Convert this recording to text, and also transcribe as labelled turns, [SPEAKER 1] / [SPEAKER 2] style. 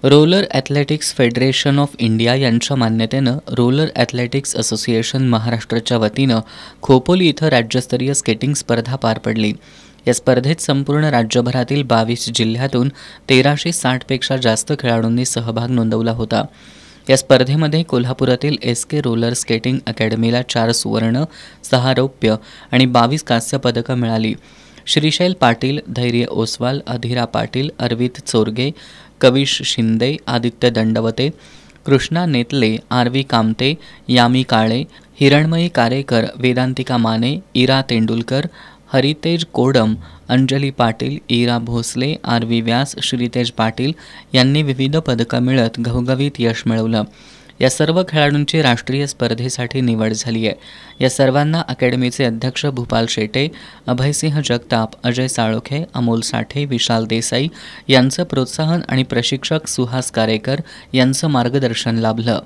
[SPEAKER 1] Roller athletics federation of India यांच्या मान्यतेनं roller athletics association महाराष्ट्राच्या वतीनं खोपोली इथं राज्यस्तरीय स्केटिंग स्पर्धा पार पडली। या स्पर्धेत संपूर्ण राज्यभरातील 22 जिल्ह्यातून 1360पेक्षा जास्त खेळाडूंनी सहभाग नोंदवला होता। या स्पर्धेमध्ये कोल्हापुरातील SK रोलर स्केटिंग अकॅडमीला 4 सुवर्ण, 6 रौप्य आणि 22 कांस्य पदकं मिळाली। श्रीशैल पाटील, धैर्य ओसवाल, अधीरा पाटील, अर्वित चोरगे, कविश शिंदे, आदित्य दंडवते, कृष्णा नेतले, आरवी कामते, यामी काळे, हिरणमयी कारेकर, वेदांतिका माने, इरा तेंडुलकर, हरितेज कोडम, अंजली पाटील, इरा भोसले, आरवी व्यास, श्रीतेज पाटील यांनी विविध पदकं मिळत घवघवीत यश मिळवलं। या सर्व खेळाडूंची राष्ट्रीय स्पर्धेसाठी निवड झाली आहे। या सर्वांना अकॅडमीचे अध्यक्ष भूपाल शेटे, अभयसिंह जगताप, अजय साळोखे, अमोल साठे, विशाल देसाई यांचं प्रोत्साहन आणि प्रशिक्षक सुहास कारेकर यांचं मार्गदर्शन लाभलं।